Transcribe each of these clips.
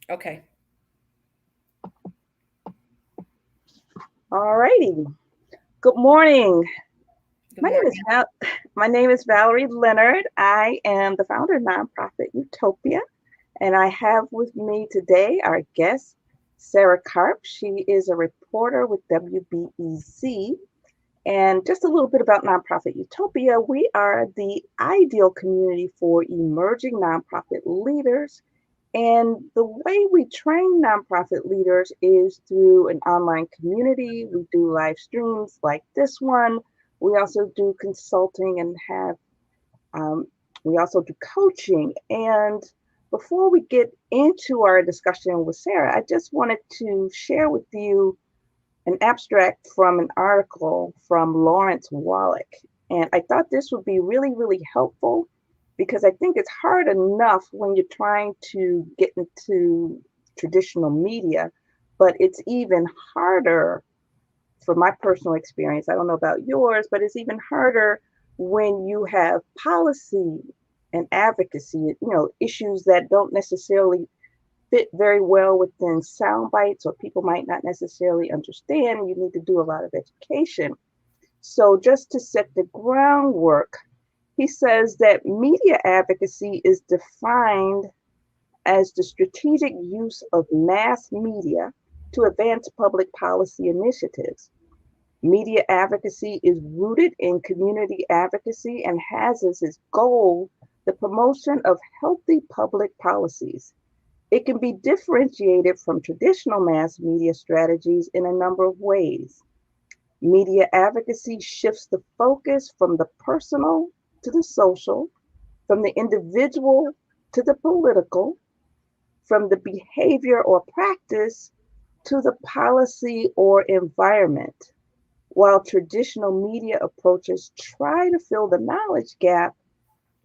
Okay. All righty. Good morning. Good My name is morning. My name is Valerie Leonard. I am the founder of nonprofit Utopia, and I have with me today our guest, Sarah Karp. She is a reporter with WBEZ. And just a little bit about nonprofit Utopia. We are the ideal community for emerging nonprofit leaders. And the way we train nonprofit leaders is through an online community. We do live streams like this one. We also do consulting and um, we also do coaching. And before we get into our discussion with Sarah, I just wanted to share with you an abstract from an article from Lawrence Wallack. And I thought this would be really, really helpful because I think it's hard enough when you're trying to get into traditional media, but it's even harder from my personal experience. I don't know about yours, but it's even harder when you have policy and advocacy, issues that don't necessarily fit very well within sound bites or people might not necessarily understand. You need to do a lot of education. So, just to set the groundwork, he says that media advocacy is defined as the strategic use of mass media to advance public policy initiatives. Media advocacy is rooted in community advocacy and has as its goal the promotion of healthy public policies. It can be differentiated from traditional mass media strategies in a number of ways. Media advocacy shifts the focus from the personal to the social, from the individual to the political, from the behavior or practice to the policy or environment. While traditional media approaches try to fill the knowledge gap,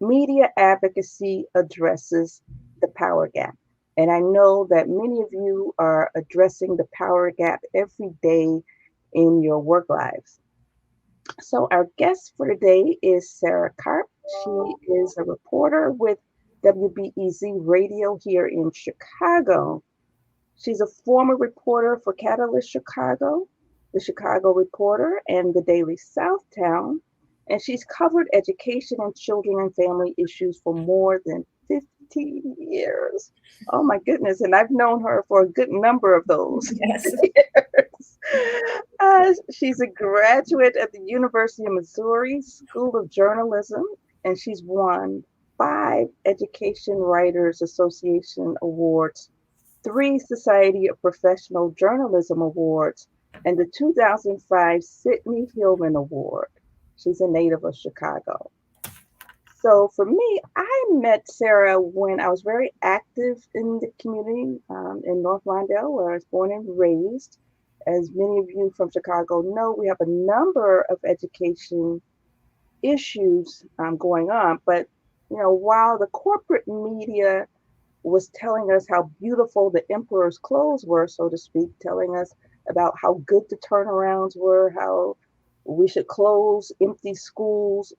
media advocacy addresses the power gap. And I know that many of you are addressing the power gap every day in your work lives. So, our guest for today is Sarah Karp. She is a reporter with WBEZ Radio here in Chicago. She's a former reporter for Catalyst Chicago, the Chicago Reporter, and the Daily Southtown. And she's covered education and children and family issues for more than 15 years. Oh my goodness. And I've known her for a good number of those Yes. years. She's a graduate at the University of Missouri School of Journalism, and she's won 5 Education Writers Association awards, 3 Society of Professional Journalism Awards, and the 2005 Sidney Hillman Award. She's a native of Chicago. So for me, I met Sarah when I was very active in the community in North Lawndale, where I was born and raised. As many of you from Chicago know, we have a number of education issues going on. But while the corporate media was telling us how beautiful the emperor's clothes were, so to speak, telling us about how good the turnarounds were, how we should close empty schools,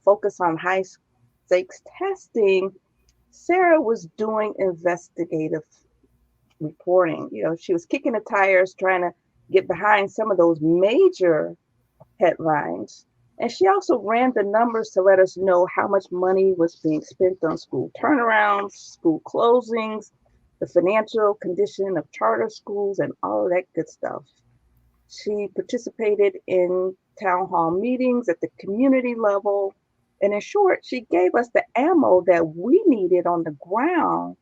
focus on high stakes testing. Sarah was doing investigative reporting. She was kicking the tires, trying to get behind some of those major headlines. And she also ran the numbers to let us know how much money was being spent on school turnarounds, school closings, the financial condition of charter schools, and all of that good stuff. She participated in town hall meetings at the community level. And in short, she gave us the ammo that we needed on the ground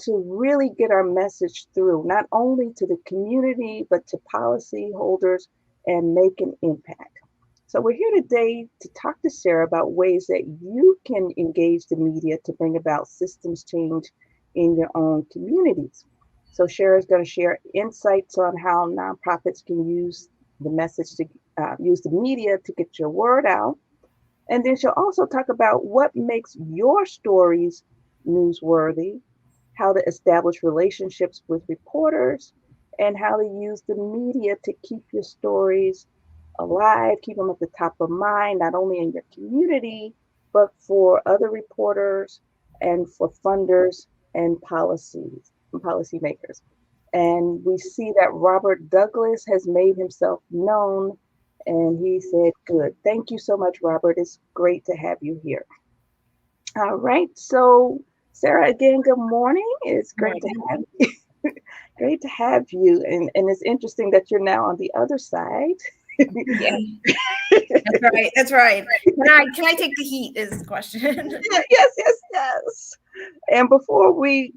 to really get our message through, not only to the community, but to policyholders and make an impact. So we're here today to talk to Sarah about ways that you can engage the media to bring about systems change in your own communities. So Sarah is going to share insights on how nonprofits can use the message to use the media to get your word out. And then she'll also talk about what makes your stories newsworthy, how to establish relationships with reporters, and how to use the media to keep your stories alive, keep them at the top of mind, not only in your community, but for other reporters and for funders and different policymakers. And we see that Robert Douglas has made himself known. And he said, good. Thank you so much, Robert. It's great to have you here. All right. So, Sarah, again, good morning. It's great to have you. Great to have you. And it's interesting that you're now on the other side. Yeah. That's right. That's right. Can I take the heat is the question. Yes. And before we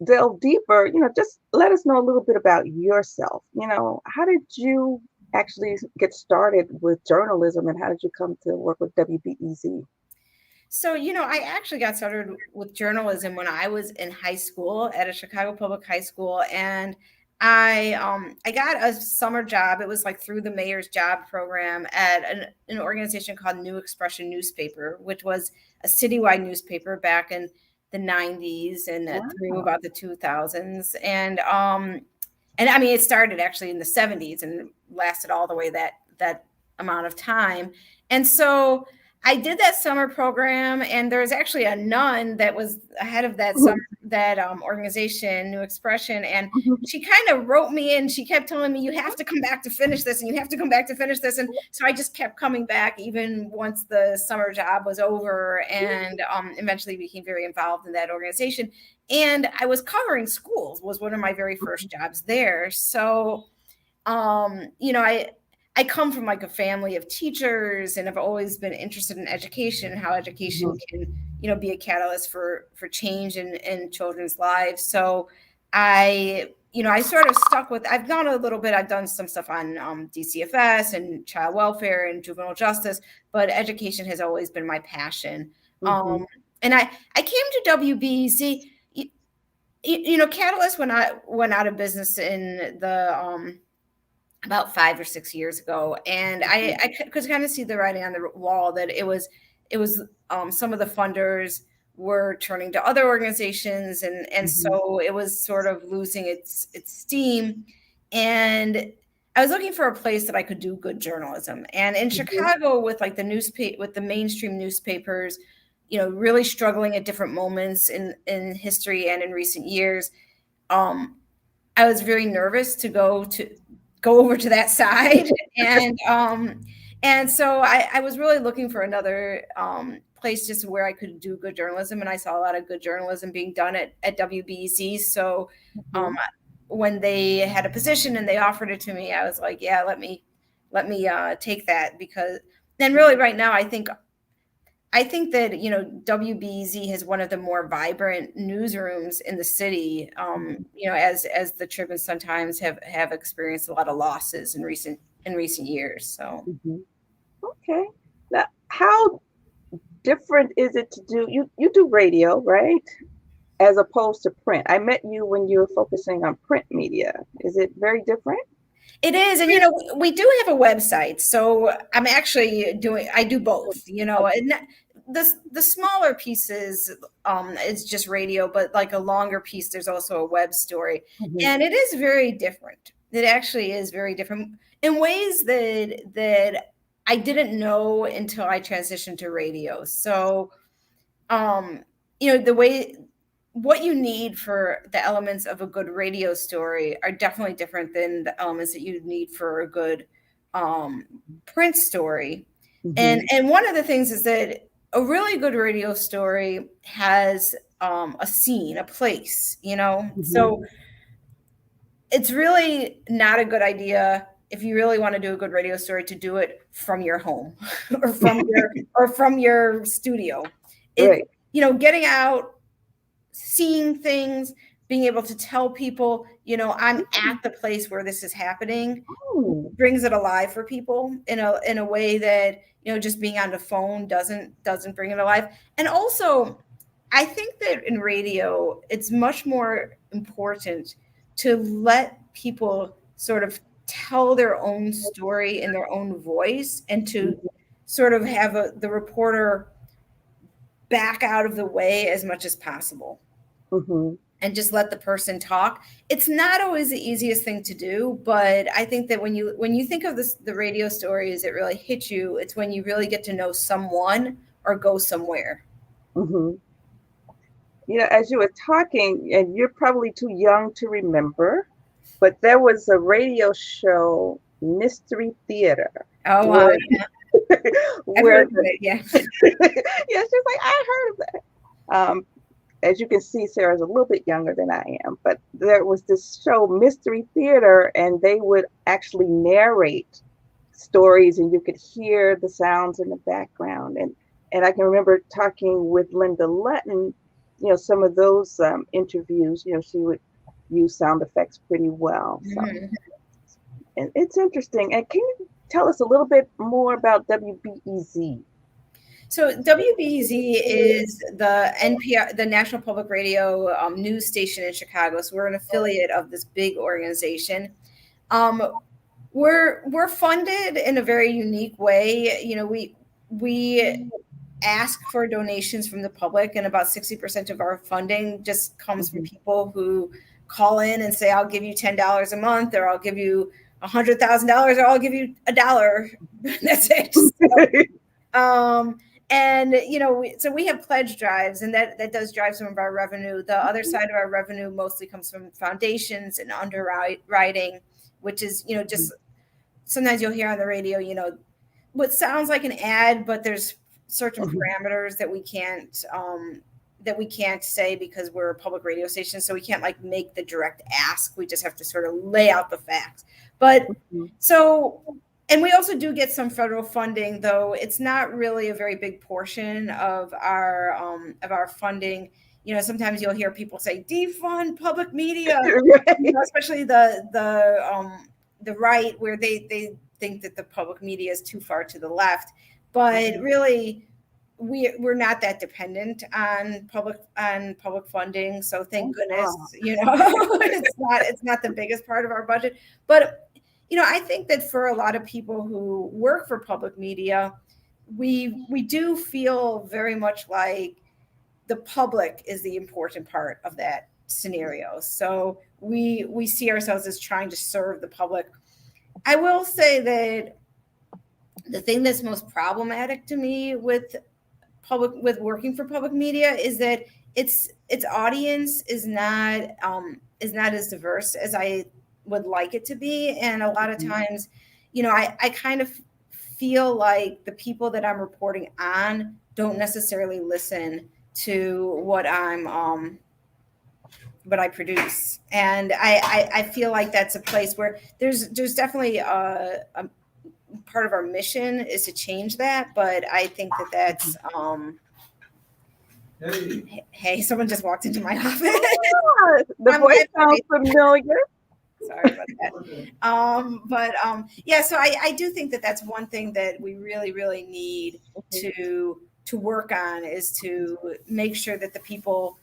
delve deeper, just let us know a little bit about yourself. How did you actually get started with journalism and how did you come to work with WBEZ? So, I actually got started with journalism when I was in high school at a Chicago public high school. And I got a summer job. It was like through the mayor's job program at an organization called New Expression Newspaper, which was a citywide newspaper back in the 90s and through about the 2000s. And I mean, it started actually in the 70s and lasted all the way that amount of time. And so I did that summer program, and there was actually a nun that was head of that organization, New Expression, and she kind of wrote me in. She kept telling me, you have to come back to finish this, and you have to come back to finish this. And so I just kept coming back even once the summer job was over, and eventually became very involved in that organization. And I was covering schools, was one of my very first jobs there. So, I come from like a family of teachers, and I've always been interested in education and how education can, be a catalyst for change in children's lives. So I sort of stuck with, I've done some stuff on DCFS and child welfare and juvenile justice, but education has always been my passion. And I came to WBEZ, Catalyst went out of business in the, about 5 or 6 years ago. And I could kind of see the writing on the wall that it was some of the funders were turning to other organizations. And so it was sort of losing its steam. And I was looking for a place that I could do good journalism. And in Chicago, with like with the mainstream newspapers, really struggling at different moments in history and in recent years, I was very nervous to go over to that side. And so I was really looking for another place just where I could do good journalism. And I saw a lot of good journalism being done at WBEZ. So when they had a position and they offered it to me, I was like, yeah, let me take that, because then really right now, I think that, WBEZ has one of the more vibrant newsrooms in the city, as the Tribune sometimes have experienced a lot of losses in recent years. So. Okay. Now, how different is it to do, you do radio, right? As opposed to print. I met you when you were focusing on print media. Is it very different? It is. And, we do have a website. So I'm actually I do both, and the smaller pieces is just radio, but like a longer piece, there's also a web story. And it is very different. It actually is very different in ways that I didn't know until I transitioned to radio. So, what you need for the elements of a good radio story are definitely different than the elements that you need for a good print story. And one of the things is that a really good radio story has a scene, a place, So it's really not a good idea, if you really want to do a good radio story, to do it from your home or from your studio. Right. Getting out, seeing things, being able to tell people, I'm at the place where this is happening, brings it alive for people in a way that, just being on the phone doesn't bring it alive. And also, I think that in radio, it's much more important to let people sort of tell their own story in their own voice, and to sort of have the reporter back out of the way as much as possible. And just let the person talk. It's not always the easiest thing to do, but I think that when you think of the radio stories that really hit you, it's when you really get to know someone or go somewhere. as you were talking, and you're probably too young to remember, but there was a radio show, Mystery Theater, Oh, wow. where Yeah. I've where heard of it. Yeah. yeah, she's like, I heard of that. As you can see, Sarah's a little bit younger than I am, but there was this show, Mystery Theater, and they would actually narrate stories, and you could hear the sounds in the background. And I can remember talking with Linda Lutton, some of those interviews, she would use sound effects pretty well. So, Mhm. and it's interesting. And can you tell us a little bit more about WBEZ? So WBEZ is the NPR, the National Public Radio news station in Chicago. So we're an affiliate of this big organization. Um, we're funded in a very unique way. We ask for donations from the public, and about 60% of our funding just comes from Mhm. people who call in and say, "I'll give you $10 a month, or I'll give you $100,000, or I'll give you $1." That's it. Um, and so we have pledge drives, and that does drive some of our revenue. The other side of our revenue mostly comes from foundations and underwriting, which is just sometimes you'll hear on the radio, what sounds like an ad, but there's certain parameters that we can't say because we're a public radio station, so we can't like make the direct ask. We just have to sort of lay out the facts. But so, and we also do get some federal funding, though it's not really a very big portion of our funding. Sometimes you'll hear people say defund public media, Right. especially the right, where they think that the public media is too far to the left. But really, we're not that dependent on public funding. So thank goodness, Wow. it's not the biggest part of our budget. But I think that for a lot of people who work for public media, we do feel very much like the public is the important part of that scenario. So we see ourselves as trying to serve the public. I will say that the thing that's most problematic to me with working for public media is that its audience is not as diverse as I would like it to be, and a lot of times, I kind of feel like the people that I'm reporting on don't necessarily listen to what I produce, and I feel like that's a place where there's definitely a part of our mission is to change that, but I think that's hey, someone just walked into my office. The voice sounds familiar. Sorry about that. Yeah, so I do think that that's one thing that we really, really need to work on, is to make sure that the people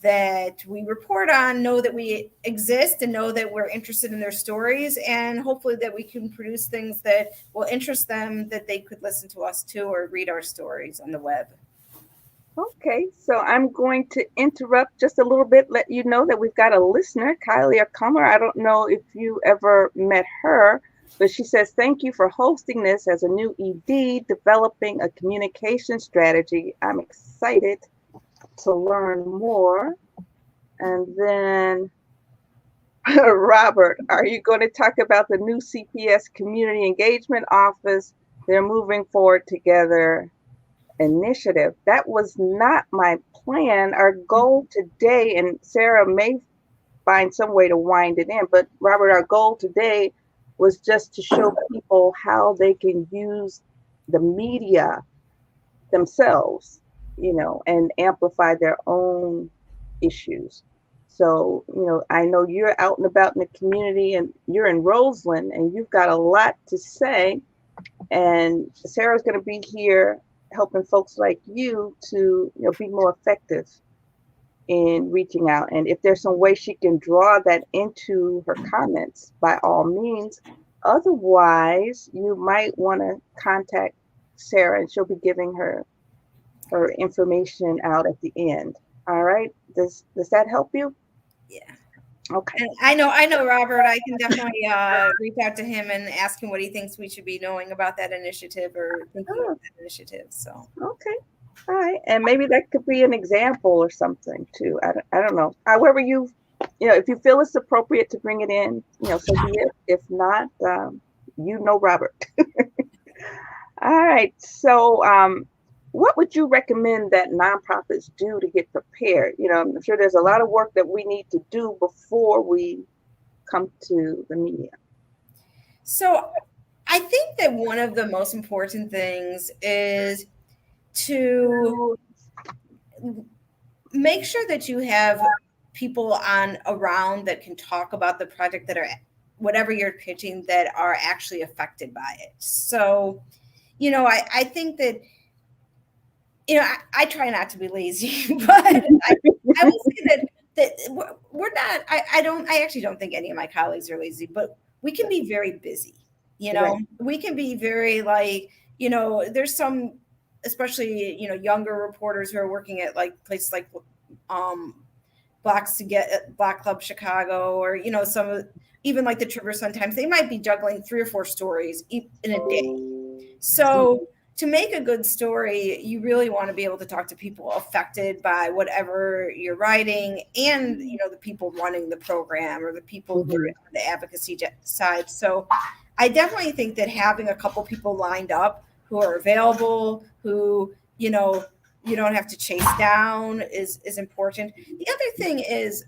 that we report on know that we exist and know that we're interested in their stories, and hopefully that we can produce things that will interest them, that they could listen to us too or read our stories on the web. Okay, so I'm going to interrupt just a little bit, let you know that we've got a listener, Kylie Comer. I don't know if you ever met her, but she says, thank you for hosting this as a new ED, developing a communication strategy. I'm excited to learn more. And then, Robert, are you going to talk about the new CPS Community Engagement Office? They're moving forward together initiative. That was not my plan. Our goal today, and Sarah may find some way to wind it in, but Robert, our goal today was just to show people how they can use the media themselves, and amplify their own issues. So, I know you're out and about in the community, and you're in Roseland, and you've got a lot to say. And Sarah's going to be here helping folks like you to be more effective in reaching out. And if there's some way she can draw that into her comments, by all means. Otherwise, you might want to contact Sarah, and she'll be giving her information out at the end. All right. Does that help you? Yeah. Okay. And I know Robert. I can definitely reach out to him and ask him what he thinks we should be knowing about that initiative or thinking about that initiative. So Okay. All right, and maybe that could be an example or something too. I don't know. However if you feel it's appropriate to bring it in, so be it. If not, Robert. All right. So, what would you recommend that nonprofits do to get prepared? I'm sure there's a lot of work that we need to do before we come to the media. So I think that one of the most important things is to make sure that you have people on around that can talk about the project, that are whatever you're pitching, that are actually affected by it. So, I think that, I try not to be lazy, but I will say that we're not, I actually don't think any of my colleagues are lazy, but we can be very busy. Right. We can be very like, there's some, especially, younger reporters who are working at like places like um Black Club Chicago, or some, even like the Tribune. Sometimes they might be juggling 3 or 4 stories in a day. So to make a good story, you really want to be able to talk to people affected by whatever you're writing, and the people running the program, or the people who are Mhm. on the advocacy side. So I definitely think that having a couple people lined up who are available, who you don't have to chase down, is important. The other thing is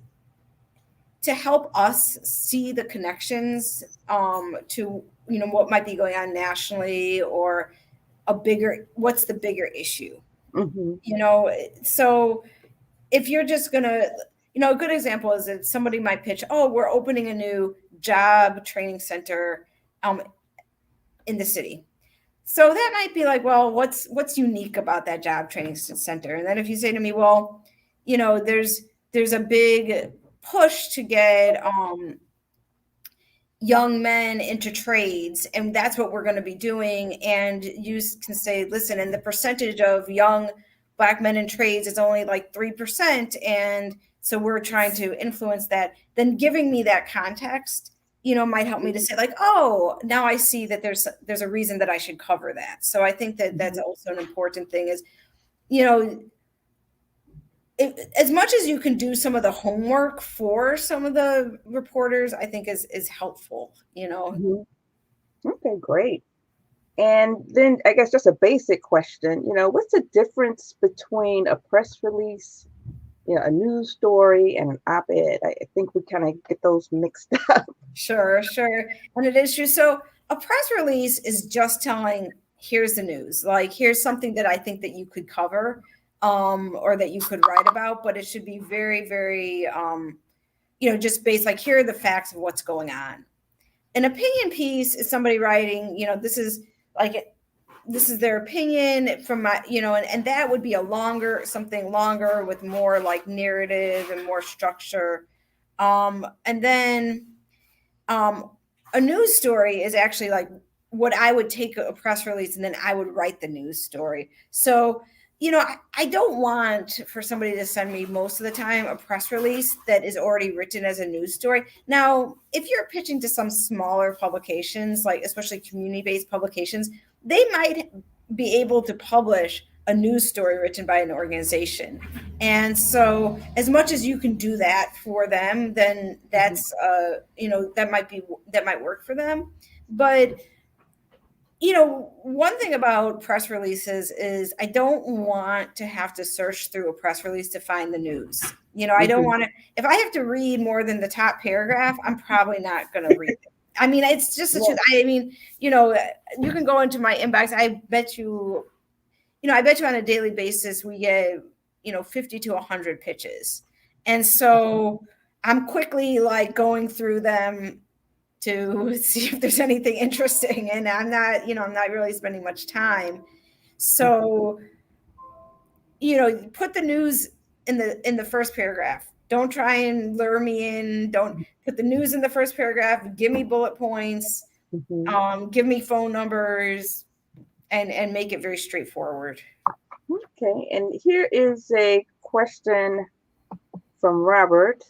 to help us see the connections, to what might be going on nationally, or what's the bigger issue. Mhm. So if you're just gonna, a good example is that somebody might pitch, oh, we're opening a new job training center um, in the city. So that might be like, well, what's unique about that job training center? And then if you say to me, well, there's a big push to get young men into trades, and that's what we're going to be doing. And you can say, listen, and the percentage of young Black men in trades is only like 3%, and so we're trying to influence that. Then giving me that context, might help me to say like, oh, now I see that there's a reason that I should cover that. So I think that that's Mhm. also an important thing, is you know as much as you can do some of the homework for some of the reporters, I think is helpful. Mhm. Okay, great. And then I guess just a basic question, what's the difference between a press release, a news story, and an op-ed? I think we kind of get those mixed up. Sure, sure. And it is true. So a press release is just telling, here's the news. Like, here's something that I think that you could cover, or that you could write about, but it should be very, very, just based, like, here are the facts of what's going on. An opinion piece is somebody writing, this is their opinion from my, and that would be something longer, with more like narrative and more structure. And then um, a news story is actually like what I would take a press release and then I would write the news story. So, I don't want for somebody to send me, most of the time, a press release that is already written as a news story. Now, if you're pitching to some smaller publications, like especially community-based publications, they might be able to publish a news story written by an organization. And so as much as you can do that for them, then that's that might work for them. But one thing about press releases is I don't want to have to search through a press release to find the news. I don't Mhm. want to, if I have to read more than the top paragraph, I'm probably not going to read it. I mean, it's just the truth. Right. I mean, you can go into my inbox. I bet you on a daily basis we get, 50 to 100 pitches. And so I'm quickly like going through them to see if there's anything interesting. And I'm not really spending much time. So, put the news in the first paragraph. Don't try and lure me in. Don't put the news in the first paragraph. Give me bullet points. Mhm. Give me phone numbers, and make it very straightforward. Okay, and here is a question from Robert.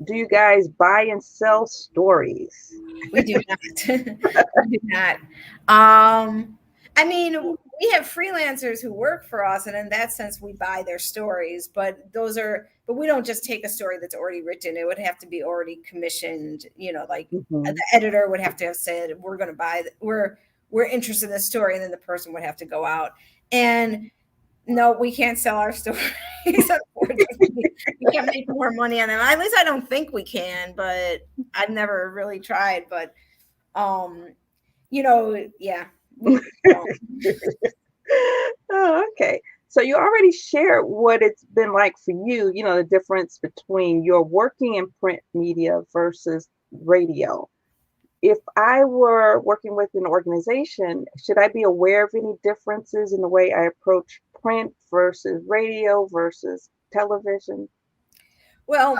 Do you guys buy and sell stories? We do not. We do not. Um, I mean, we have freelancers who work for us, and in that sense, we buy their stories. But we don't just take a story that's already written. It would have to be already commissioned. Like the Mhm. editor would have to have said, "We're going to buy. We're interested in this story," and then the person would have to go out. And no, we can't sell our stories. Unfortunately, we can't make more money on them. At least I don't think we can. But I've never really tried. But um, yeah, we don't. Oh, okay. So you already shared what it's been like for you, the difference between your working in print media versus radio. If I were working with an organization, should I be aware of any differences in the way I approach print versus radio versus television? Well,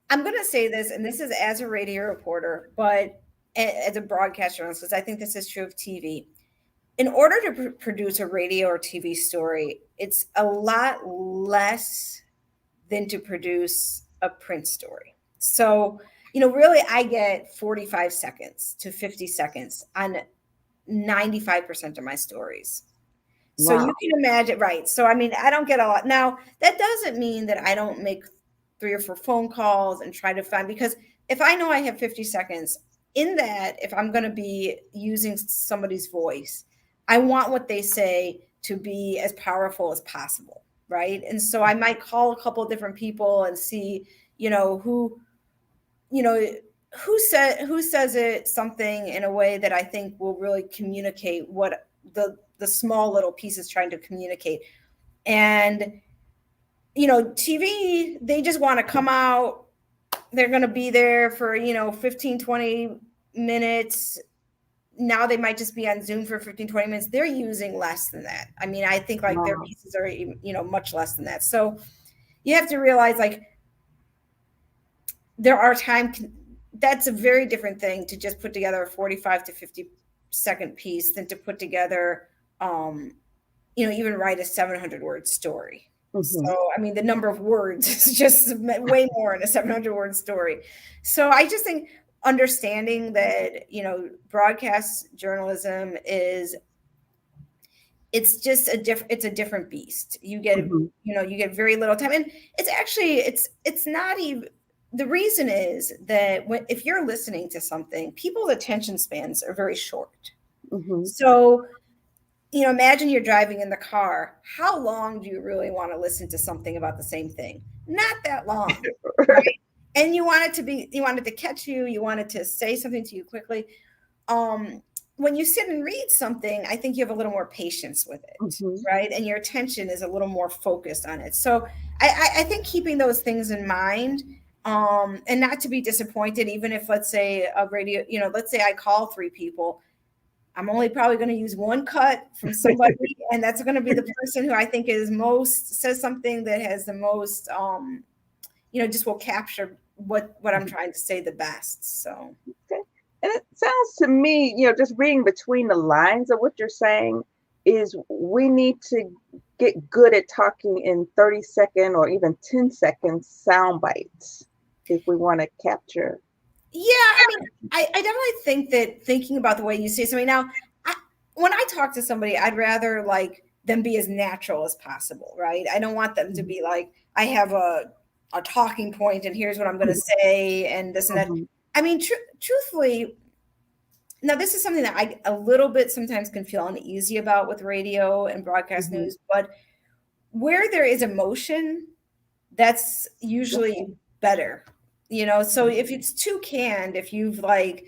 I'm going to say this, and this is as a radio reporter, but as a broadcast journalist, because I think this is true of TV. In order to produce a radio or TV story, it's a lot less than to produce a print story. So, really, I get 45 seconds to 50 seconds on 95% of my stories. So you Wow. can imagine, right? So I mean, I don't get a lot. Now, that doesn't mean that I don't make 3 or 4 phone calls and try to find, because if I know I have 50 seconds in that, if I'm going to be using somebody's voice, I want what they say to be as powerful as possible, right? And so I might call a couple of different people and see, who, you know, who says it something in a way that I think will really communicate what the small little piece is trying to communicate. And TV, they just want to come out, they're going to be there for 15, 20 minutes. Now they might just be on Zoom for 15, 20 minutes. They're using less than that. I mean, I think like their Wow. pieces are much less than that. So you have to realize, like, there are that's a very different thing to just put together a 45 to 50-second piece than to put together even write a 700-word story. Hmm. So I mean, the number of words is just way more in a 700-word story. So I just think understanding that broadcast journalism is, it's a different beast. You get Hmm. you get very little time, and it's not even, the reason is that if you're listening to something, people's attention spans are very short. Hmm. So imagine you're driving in the car. How long do you really want to listen to something about the same thing? Not that long, right? And you want it to catch you. You want it to say something to you quickly. Um, when you sit and read something, I think you have a little more patience with it, Hmm. right? And your attention is a little more focused on it. So I think keeping those things in mind, and not to be disappointed, even if, let's say, a radio, let's say I call 3 people, I'm only probably going to use one cut from somebody, and that's going to be the person who I think says something that has the most, just will capture what I'm trying to say the best. So, Okay. And it sounds to me, just reading between the lines of what you're saying, is we need to get good at talking in 30-second or even 10-second sound bites if we want to capture. yeah, I mean, I definitely think that thinking about the way you say something now, when I talk to somebody, I'd rather like them be as natural as possible, right? I don't want them to Mhm. be like, I have a talking point and here's what I'm going to say and this and that. Mhm. I mean, truthfully, now this is something that I a little bit sometimes can feel uneasy about with radio and broadcast Mhm. news, but where there is emotion, that's usually Okay. better. So if it's too canned, if you've like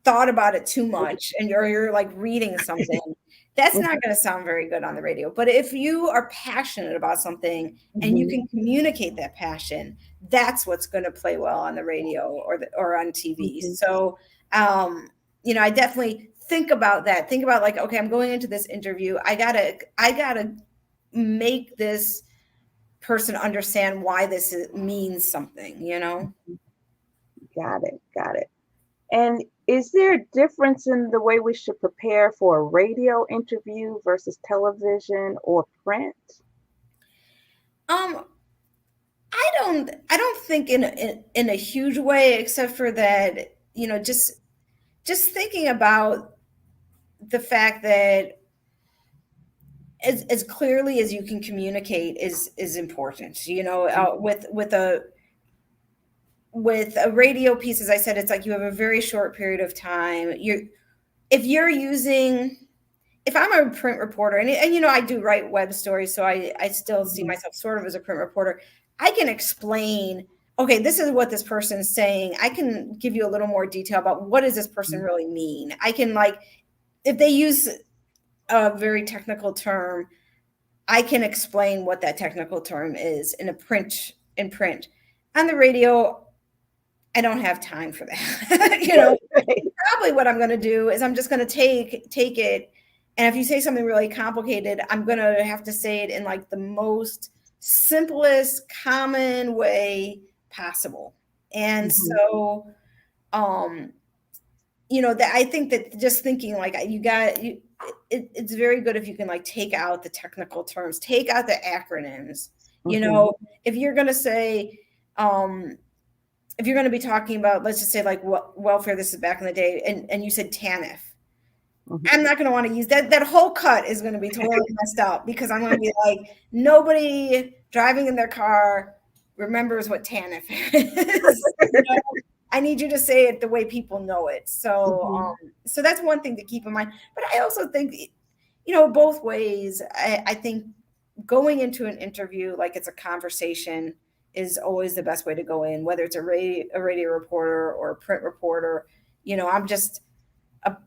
thought about it too much and you're like reading something, that's not going to sound very good on the radio. But if you are passionate about something and you Mhm. can communicate that passion, that's what's going to play well on the radio or on TV. Mhm. So, I definitely think about that. Think about, like, okay, I'm going into this interview. I gotta make this person understand why means something. Got it. Got it. And is there a difference in the way we should prepare for a radio interview versus television or print? Um, I don't think in a huge way, except for that, just thinking about the fact that as clearly as you can communicate is important. With a radio piece, as I said, it's like you have a very short period of time. If I'm a print reporter, and I do write web stories, so I still see myself sort of as a print reporter. I can explain, okay, this is what this person is saying. I can give you a little more detail about what does this person really mean. I can, like, if they use a very technical term, I can explain what that technical term is in print. On the radio, I don't have time for that. Probably what I'm going to do is I'm just going to take it. And if you say something really complicated, I'm going to have to say it in like the most simplest, common way possible. And so, that I think that just thinking like it's very good if you can like take out the technical terms, take out the acronyms. If you're going to say, if you're going to be talking about, let's just say like welfare, this is back in the day, and you said TANF. I'm not going to want to use that. That whole cut is going to be totally messed up because I'm going to be like, nobody driving in their car remembers what TANF is. I need you to say it the way people know it. So, so that's one thing to keep in mind. But I also think, both ways, I think going into an interview like it's a conversation is always the best way to go in, whether it's a radio reporter or a print reporter. I'm just a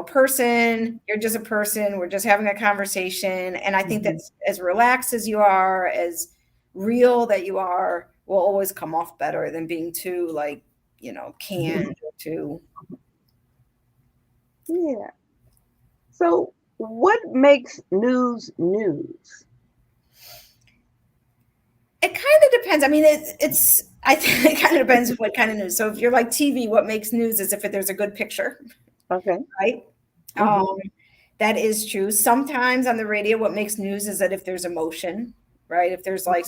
person, you're just a person, we're just having a conversation. And I think that's as relaxed as you are, as real that you are, will always come off better than being too like, canned or too. Yeah. So what makes news? It kind of depends. I mean, I think it kind of depends what kind of news. So if you're like TV, what makes news is if there's a good picture. Okay. Right. That is true. Sometimes on the radio, what makes news is that if there's emotion, right? If there's like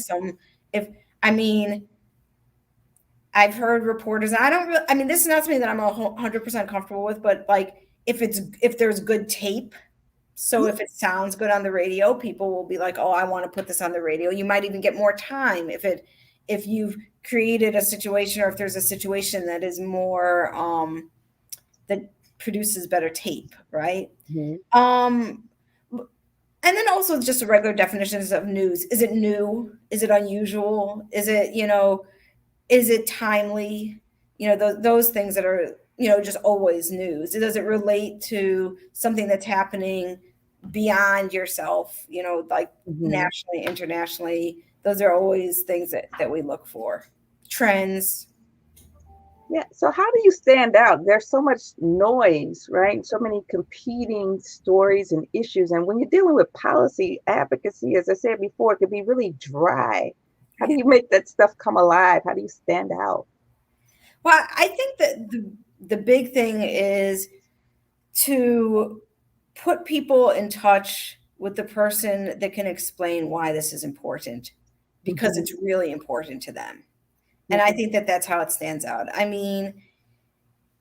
I've heard reporters, and this is not something that I'm 100% comfortable with, but like if there's good tape, so if it sounds good on the radio, people will be like, oh, I want to put this on the radio. You might even get more time if you've created a situation, or if there's a situation that is more, that produces better tape, right? And then also just regular definitions of news. Is it new? Is it unusual? Is it, is it timely? Those things that are, just always news. Does it relate to something that's happening beyond yourself, like nationally, internationally? Those are always things that we look for. Trends. Yeah. So how do you stand out? There's so much noise, right? So many competing stories and issues. And when you're dealing with policy advocacy, as I said before, it can be really dry. How do you make that stuff come alive? How do you stand out? Well, I think that the big thing is to put people in touch with the person that can explain why this is important, because it's really important to them. And I think that that's how it stands out. I mean,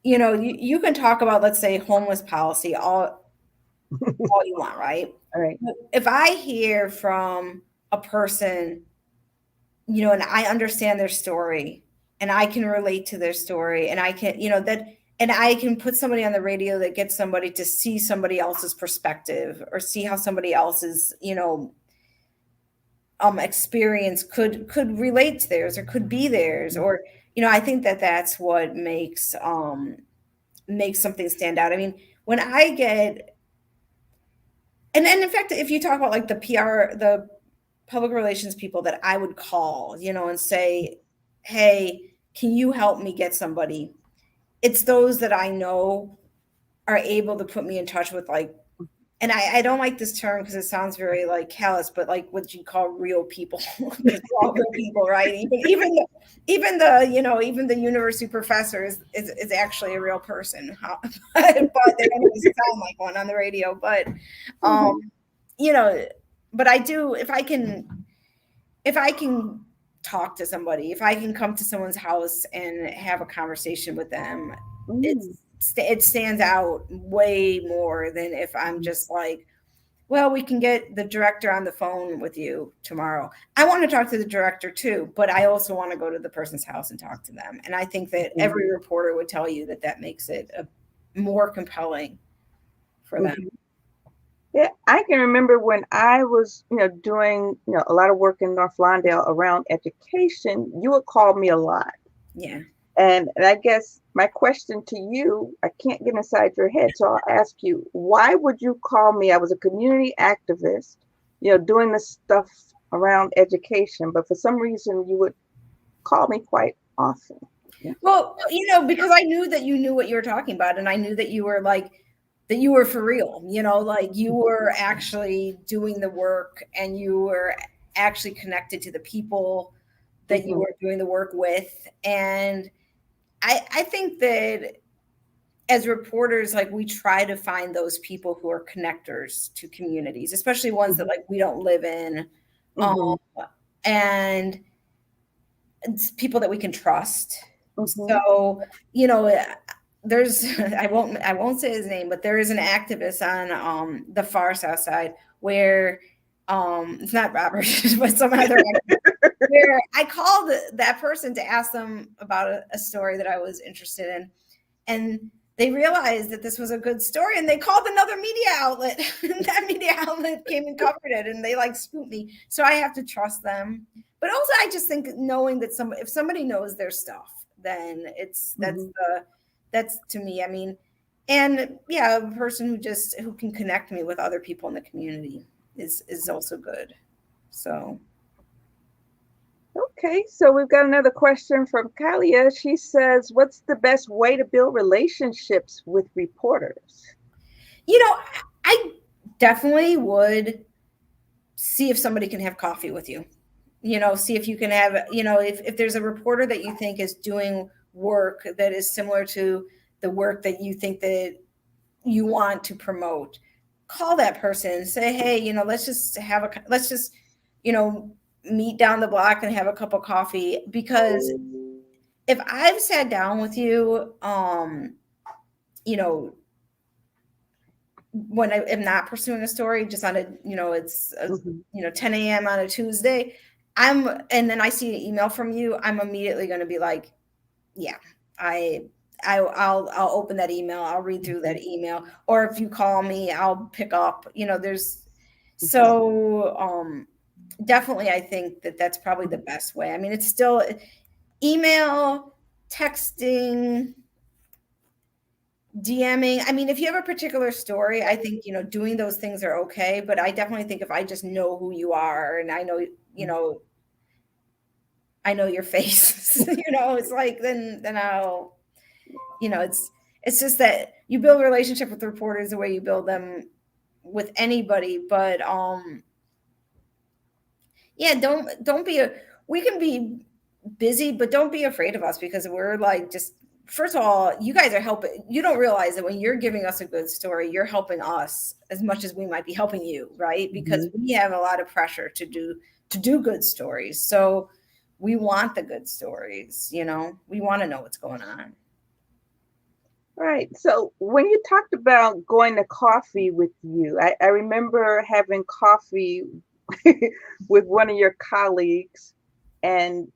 you can talk about, let's say, homeless policy all you want, right? All right. If I hear from a person, and I understand their story and I can relate to their story, and I can, and I can put somebody on the radio that gets somebody to see somebody else's perspective, or see how somebody else's, experience could relate to theirs, or could be theirs, or I think that that's what makes something stand out. I mean, when I get, and in fact, if you talk about like the PR, the public relations people that I would call, and say, hey, can you help me get somebody? It's those that I know are able to put me in touch with, like, and I don't like this term because it sounds very like callous, but like what you call real people. We're all real people, right? Even the university professor is actually a real person, but they don't always sound like one on the radio. But but I do, if I can talk to somebody, if I can come to someone's house and have a conversation with them, it stands out way more than if I'm just like, well, we can get the director on the phone with you tomorrow. I want to talk to the director too, but I also want to go to the person's house and talk to them. And I think that every reporter would tell you that that makes it more compelling for them. Yeah, I can remember when I was, doing, a lot of work in North Lawndale around education, you would call me a lot. Yeah. And I guess my question to you, I can't get inside your head, so I'll ask you, why would you call me? I was a community activist, doing this stuff around education, but for some reason you would call me quite often. Yeah. Well, because I knew that you knew what you were talking about, and I knew that you were that you were for real, like you were actually doing the work and you were actually connected to the people that you were doing the work with. And I think that as reporters, like we try to find those people who are connectors to communities, especially ones that like we don't live in, and it's people that we can trust. So, there's I won't say his name, but there is an activist on the far south side where it's not Robert, but some other where I called that person to ask them about a story that I was interested in, and they realized that this was a good story, and they called another media outlet. And that media outlet came and covered it, and they scooped me. So I have to trust them. But also, I just think knowing that if somebody knows their stuff, then that's to me. I mean, and yeah, a person who can connect me with other people in the community is also good. So. Okay, so we've got another question from Kalia. She says, what's the best way to build relationships with reporters? I definitely would see if somebody can have coffee with you. See if you can have, if there's a reporter that you think is doing work that is similar to the work that you think that you want to promote, call that person and say, hey, let's just meet down the block and have a cup of coffee. Because if I've sat down with you, when I am not pursuing a story, just on it's 10 a.m. on a Tuesday, and then I see an email from you, I'm immediately going to be like, yeah, I'll open that email. I'll read through that email. Or if you call me, I'll pick up, definitely, I think that that's probably the best way. I mean, it's still email, texting, DMing. I mean, if you have a particular story, I think, doing those things are okay. But I definitely think if I just know who you are and I know your face, it's like, then I'll, it's just that you build a relationship with reporters the way you build them with anybody. But, yeah, we can be busy, but don't be afraid of us, because we're first of all, you guys are helping. You don't realize that when you're giving us a good story, you're helping us as much as we might be helping you, right? Because we have a lot of pressure to do good stories. So we want the good stories, we want to know what's going on. Right. So when you talked about going to coffee with you, I remember having coffee with one of your colleagues, and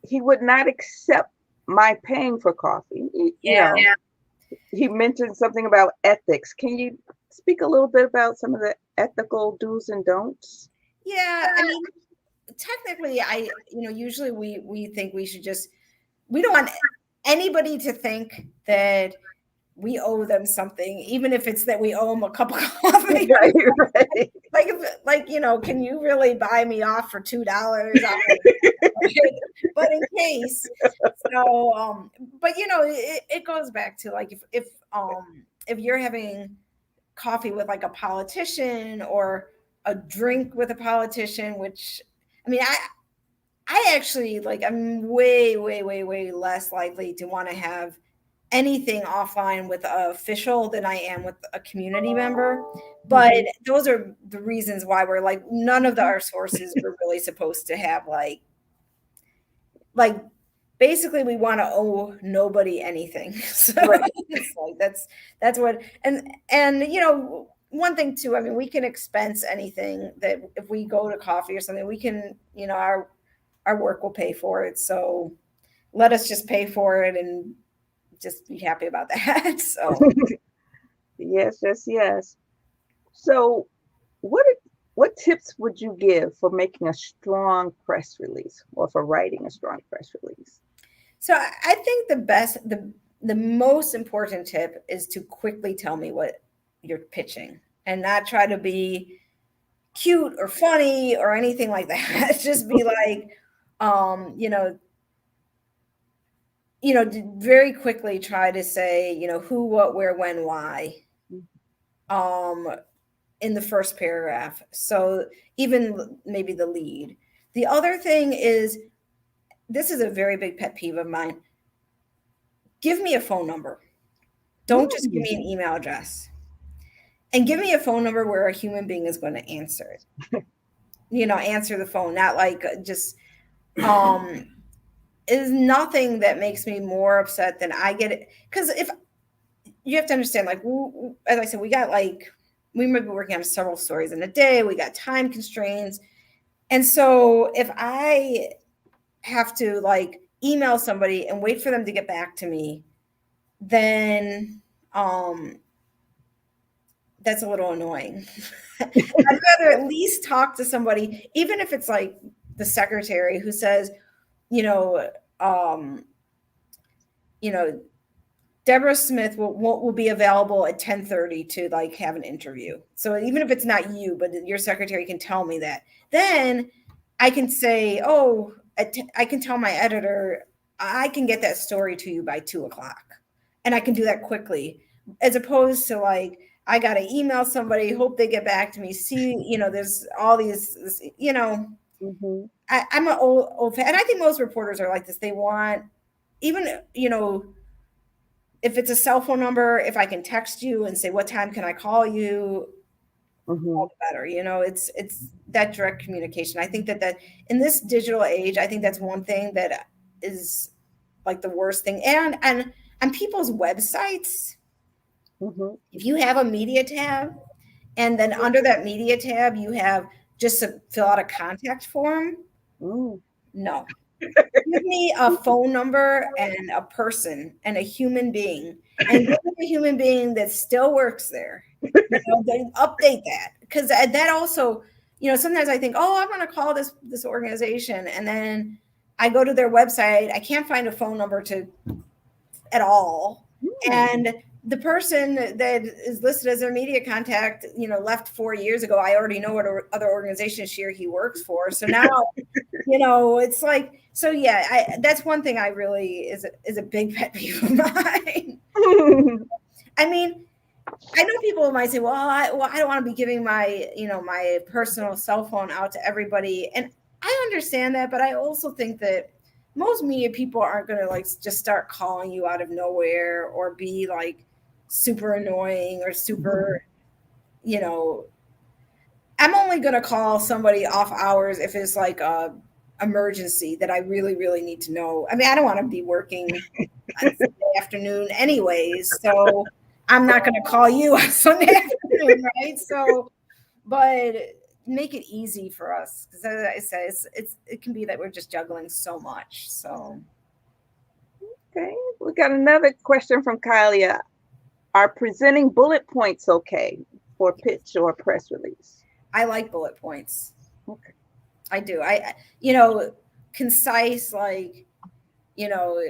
he would not accept my paying for coffee. He mentioned something about ethics. Can you speak a little bit about some of the ethical do's and don'ts? Yeah, I mean, technically, usually we think we don't want anybody to think that we owe them something, even if it's that we owe them a cup of coffee. Right. Like, can you really buy me off for $2? But in case, so, but it goes back to like, if you're having coffee with like a politician or a drink with a politician, which, I mean, I actually I'm way, way, way, way less likely to want to have anything offline with an official than I am with a community member. But those are the reasons why we're none of our sources were really supposed to have basically we want to owe nobody anything. So Right. it's like that's what and one thing too, I mean, we can expense anything that if we go to coffee or something, we can, our work will pay for it. So let us just pay for it and just be happy about that. So Yes, yes, yes. So, what what tips would you give for making a strong press release or for writing a strong press release? I think the most important tip is to quickly tell me what you're pitching and not try to be cute or funny or anything like that. Just be like, um, you know, very quickly try to say, who, what, where, when, why, um, in the first paragraph. So even maybe the lead. The other thing is, this is a very big pet peeve of mine. Give me a phone number. Don't just give me an email address. And give me a phone number where a human being is going to answer it. Answer the phone, not like just is nothing that makes me more upset than I get it. Because if you have to understand, like, as I said, we might be working on several stories in a day. We got time constraints. And so if I have to like email somebody and wait for them to get back to me, then that's a little annoying. I'd rather at least talk to somebody, even if it's like the secretary who says, um, you know, Deborah Smith will be available at 10:30 to like have an interview. So even if it's not you, but your secretary can tell me that, then I can say, oh, I can tell my editor, I can get that story to you by 2:00, and I can do that quickly, as opposed to like, I got to email somebody, hope they get back to me. See, there's all these, Mm-hmm. I'm an old fan, and I think most reporters are like this. They want, even, if it's a cell phone number, if I can text you and say, what time can I call you? Mm-hmm. All the better. It's that direct communication. I think that in this digital age, I think that's one thing that is like the worst thing. And people's websites, Mm-hmm. if you have a media tab, and then under that media tab, you have just to fill out a contact form. Mm. No. Give me a phone number and a person and a human being, and give me a human being that still works there. They update that, because that also, sometimes I think, oh, I'm going to call this organization, and then I go to their website, I can't find a phone number at all, and the person that is listed as their media contact, left 4 years ago. I already know what other organization she or he works for. So now, it's like, so yeah, that's one thing I really is a big pet peeve of mine. I mean, I know people might say, well, I don't want to be giving my personal cell phone out to everybody. And I understand that, but I also think that most media people aren't going to like just start calling you out of nowhere or be like super annoying or super, you know, I'm only going to call somebody off hours if it's like a emergency that I really, really need to know. I mean, I don't want to be working on Sunday afternoon anyways, so I'm not going to call you on Sunday afternoon, right? So, but make it easy for us, because as I say, it can be that we're just juggling so much. So, Okay, we got another question from Kylia. Are presenting bullet points okay for pitch or press release? I like bullet points. Okay. I do. Concise, like, you know,